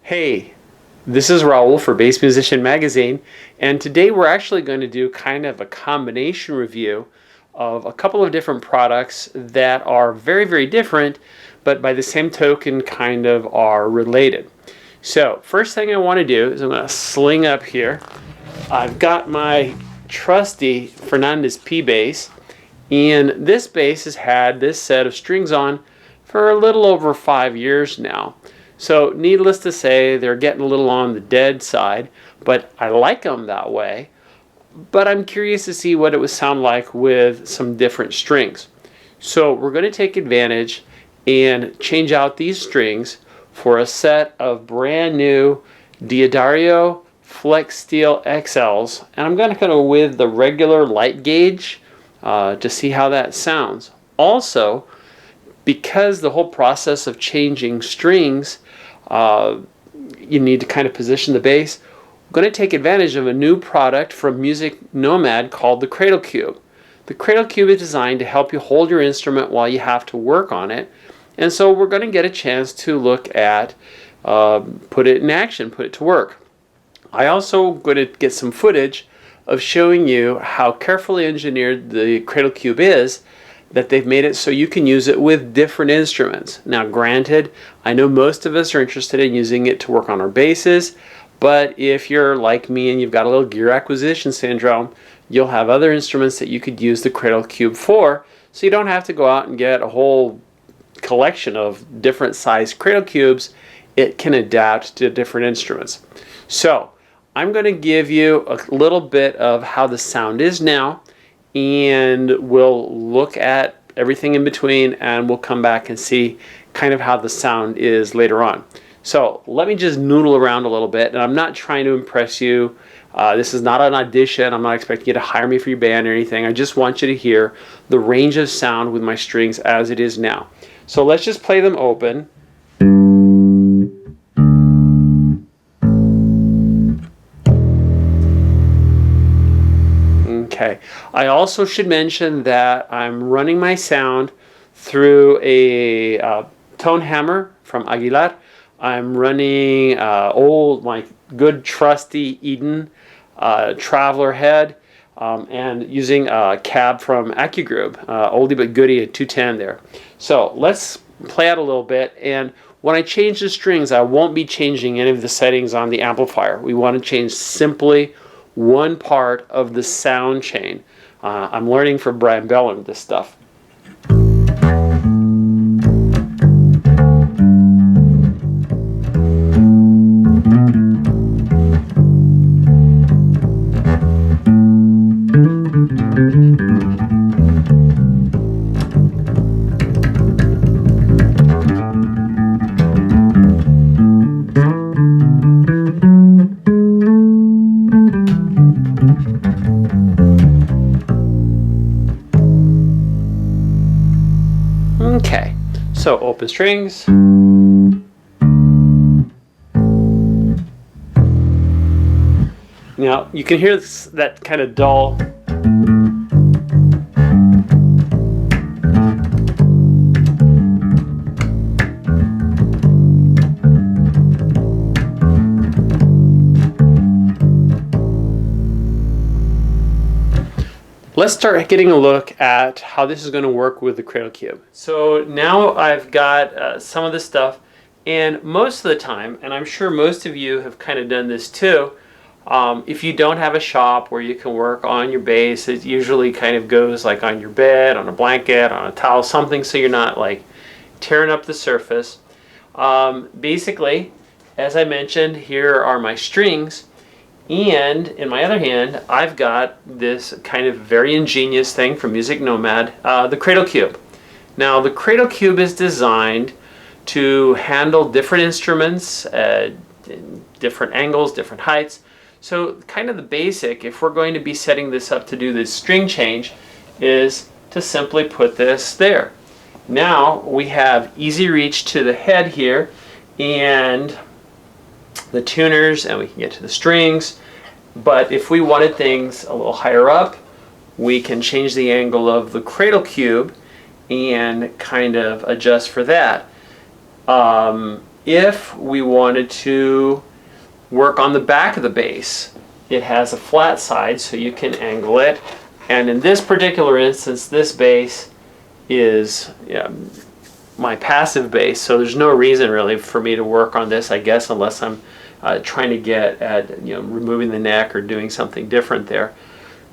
Hey, this is Raul for Bass Musician Magazine, and today we're actually going to do kind of a combination review of a couple of different products that are very, very different, but by the same token kind of are related. So, first thing I want to do is I'm going to sling up here. I've got my trusty Fernandes P Bass, and this bass has had this set of strings on for a little over 5 years now. So needless to say, they're getting a little on the dead side, but I like them that way. But I'm curious to see what it would sound like with some different strings. So we're going to take advantage and change out these strings for a set of brand new Diodario Flex Steel XLs, and I'm going to go with the regular light gauge to see how that sounds. Also, because the whole process of changing strings, you need to kind of position the bass. I'm going to take advantage of a new product from Nomad called the Cradle Cube. The Cradle Cube is designed to help you hold your instrument while you have to work on it. And so we're going to get a chance to look at, put it in action, put it to work. I also going to get some footage of showing you how carefully engineered the Cradle Cube is, that they've made it so you can use it with different instruments. Now granted, I know most of us are interested in using it to work on our basses, but if you're like me and you've got a little gear acquisition syndrome, you'll have other instruments that you could use the Cradle Cube for, so you don't have to go out and get a whole collection of different size Cradle Cubes. It can adapt to different instruments. So I'm going to give you a little bit of how the sound is now, and we'll look at everything in between, and we'll come back and see kind of how the sound is later on. So let me just noodle around a little bit, and I'm not trying to impress you. This is not an audition. I'm not expecting you to hire me for your band or anything. I just want you to hear the range of sound with my strings as it is now. So let's just play them open. Okay. I also should mention that I'm running my sound through a tone hammer from Aguilar. I'm running my good trusty Eden Traveler head, and using a cab from AccuGroup, oldie but goodie at 210 there. So let's play out a little bit, and when I change the strings, I won't be changing any of the settings on the amplifier. We want to change simply one part of the sound chain. I'm learning from Brian Bellin this stuff. Okay, so open strings. Now you can hear that kind of dull. Let's start getting a look at how this is going to work with the Cradle Cube. So now I've got some of this stuff, and most of the time, and I'm sure most of you have kind of done this too, if you don't have a shop where you can work on your bass, it usually kind of goes like on your bed, on a blanket, on a towel, something so you're not like tearing up the surface. Basically, as I mentioned, here are my strings. And in my other hand, I've got this kind of very ingenious thing from Nomad, the Cradle Cube. Now, the Cradle Cube is designed to handle different instruments, different angles, different heights. So kind of the basic, if we're going to be setting this up to do this string change, is to simply put this there. Now we have easy reach to the head here, and the tuners, and we can get to the strings. But if we wanted things a little higher up, we can change the angle of the Cradle Cube and kind of adjust for that. if we wanted to work on the back of the bass, it has a flat side so you can angle it. And in this particular instance, this bass is my passive bass, so there's no reason really for me to work on this, I guess, unless I'm trying to get at removing the neck or doing something different there.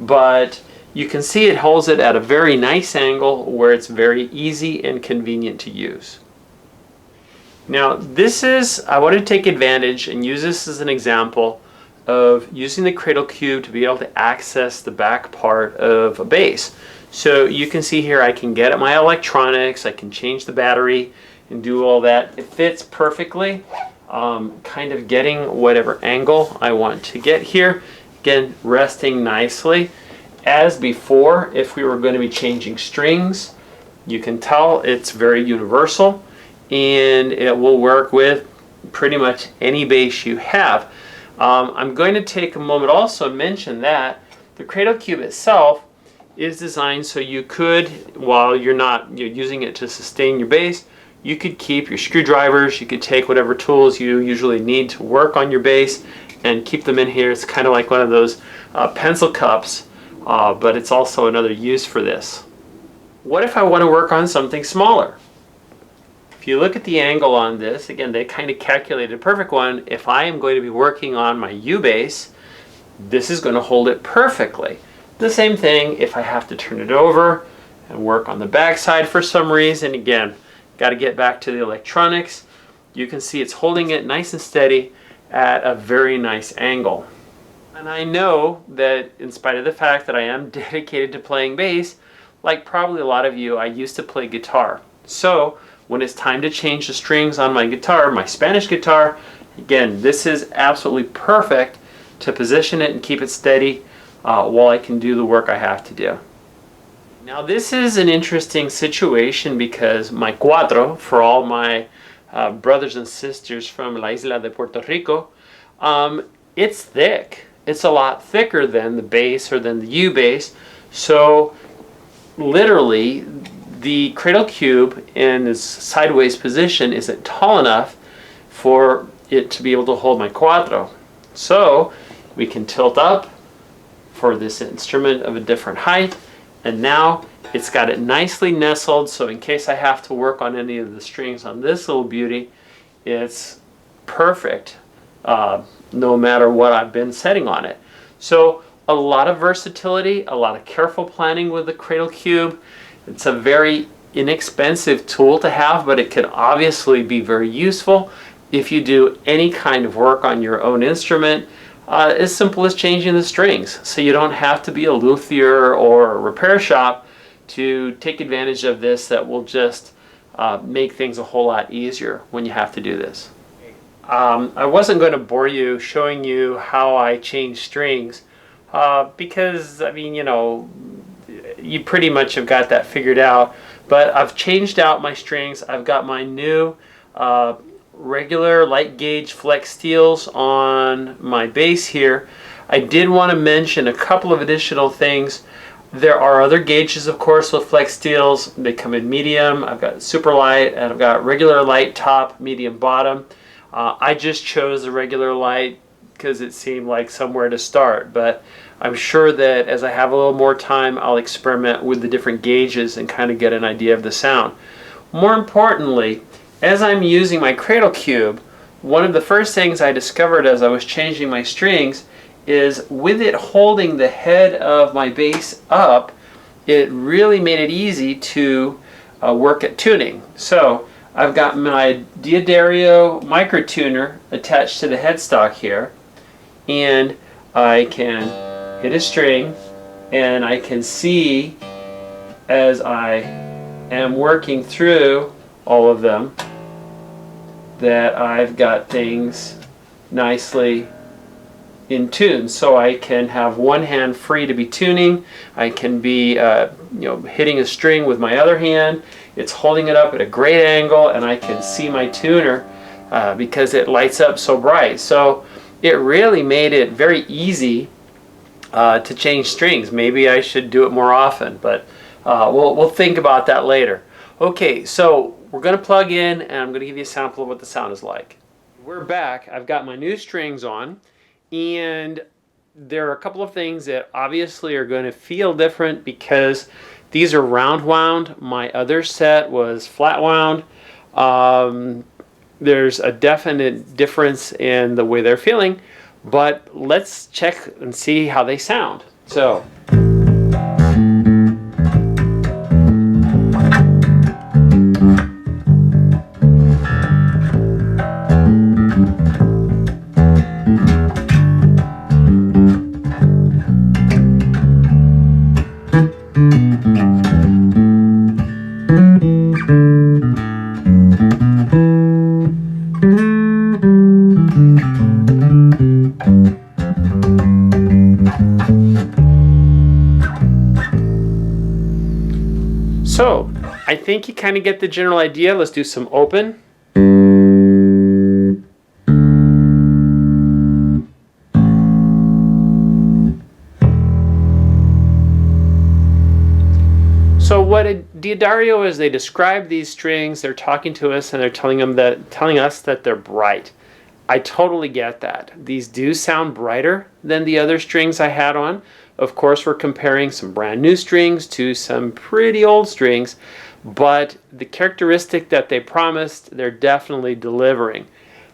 But you can see it holds it at a very nice angle where it's very easy and convenient to use. Now I want to take advantage and use this as an example of using the Cradle Cube to be able to access the back part of a bass. So you can see here I can get at my electronics, I can change the battery and do all that. It fits perfectly, kind of getting whatever angle I want to get here. Again, resting nicely. As before, if we were going to be changing strings, you can tell it's very universal and it will work with pretty much any bass you have. I'm going to take a moment also and mention that the Cradle Cube itself is designed so you could, while you're using it to sustain your bass, you could keep your screwdrivers, you could take whatever tools you usually need to work on your bass and keep them in here. It's kind of like one of those pencil cups, but it's also another use for this. What if I want to work on something smaller? If you look at the angle on this, again, they kind of calculated a perfect one. If I am going to be working on my U bass, this is going to hold it perfectly. The same thing if I have to turn it over and work on the back side for some reason. Again, got to get back to the electronics. You can see it's holding it nice and steady at a very nice angle. And I know that in spite of the fact that I am dedicated to playing bass, like probably a lot of you, I used to play guitar. So when it's time to change the strings on my guitar, my Spanish guitar, again, this is absolutely perfect to position it and keep it steady while I can do the work I have to do. Now this is an interesting situation because my cuatro, for all my brothers and sisters from La Isla de Puerto Rico, it's thick. It's a lot thicker than the bass or than the U bass. So literally the Cradle Cube in its sideways position isn't tall enough for it to be able to hold my cuatro. So we can tilt up for this instrument of a different height, and now it's got it nicely nestled, so in case I have to work on any of the strings on this little beauty, it's perfect no matter what I've been setting on it. So a lot of versatility, a lot of careful planning with the Cradle Cube. It's a very inexpensive tool to have, but it can obviously be very useful if you do any kind of work on your own instrument, as simple as changing the strings. So you don't have to be a luthier or a repair shop to take advantage of this. That will just make things a whole lot easier when you have to do this. I wasn't going to bore you showing you how I change strings because, I mean, you pretty much have got that figured out. But I've changed out my strings. I've got my new regular light gauge flex steels on my bass here. I did want to mention a couple of additional things. There are other gauges, of course, with flex steels. They come in medium. I've got super light and I've got regular light top, medium bottom. I just chose the regular light because it seemed like somewhere to start, but I'm sure that as I have a little more time, I'll experiment with the different gauges and kind of get an idea of the sound. More importantly, as I'm using my Cradle Cube, one of the first things I discovered as I was changing my strings is with it holding the head of my bass up, it really made it easy to work at tuning. So I've got my Diodario micro tuner attached to the headstock here, and I can hit a string and I can see as I am working through all of them that I've got things nicely in tune. So I can have one hand free to be tuning. I can be hitting a string with my other hand. It's holding it up at a great angle, and I can see my tuner because it lights up so bright. So it really made it very easy to change strings. Maybe I should do it more often, but we'll think about that later. Okay, so we're going to plug in and I'm going to give you a sample of what the sound is like. We're back. I've got my new strings on, and there are a couple of things that obviously are going to feel different because these are round wound. My other set was flat wound. There's a definite difference in the way they're feeling, but let's check and see how they sound. So. So, I think you kind of get the general idea. Let's do some open. So what a Diodario is, they describe these strings, they're talking to us and they're telling us that they're bright. I totally get that. These do sound brighter than the other strings I had on. Of course, we're comparing some brand new strings to some pretty old strings, but the characteristic that they promised, they're definitely delivering.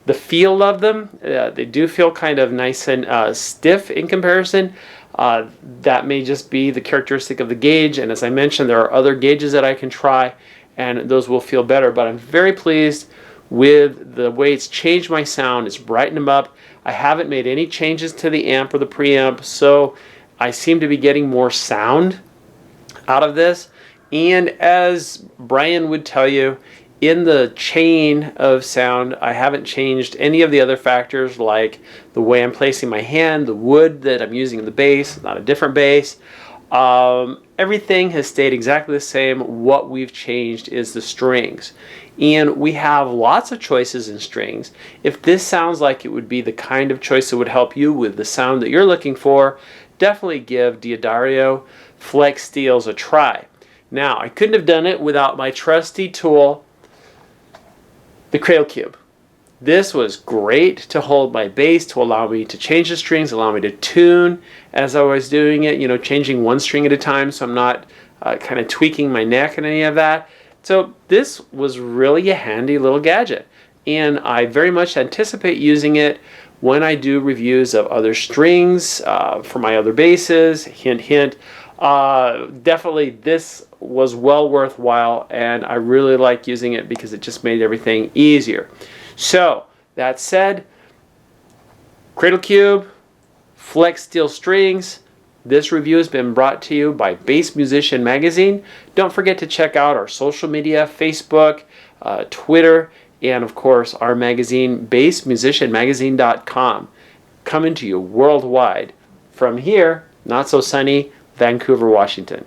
The feel of them, they do feel kind of nice and stiff in comparison. That may just be the characteristic of the gauge, and as I mentioned, there are other gauges that I can try, and those will feel better, but I'm very pleased with the way it's changed my sound. It's brightened them up. I haven't made any changes to the amp or the preamp, so I seem to be getting more sound out of this. And as Brian would tell you, in the chain of sound, I haven't changed any of the other factors, like the way I'm placing my hand, the wood that I'm using in the bass, not a different bass. Everything has stayed exactly the same. What we've changed is the strings. And we have lots of choices in strings. If this sounds like it would be the kind of choice that would help you with the sound that you're looking for, definitely give Diodario Flex Steels a try. Now, I couldn't have done it without my trusty tool, the Cradle Cube. This was great to hold my bass, to allow me to change the strings, allow me to tune as I was doing it, you know, changing one string at a time so I'm not kind of tweaking my neck and any of that. So this was really a handy little gadget, and I very much anticipate using it when I do reviews of other strings for my other basses. Hint, hint. Definitely this was well worthwhile, and I really like using it because it just made everything easier. So that said, Cradle Cube, Flex Steel Strings. This review has been brought to you by Bass Musician Magazine. Don't forget to check out our social media, Facebook, Twitter, and of course our magazine, bassmusicianmagazine.com. Coming to you worldwide from here, not so sunny, Vancouver, Washington.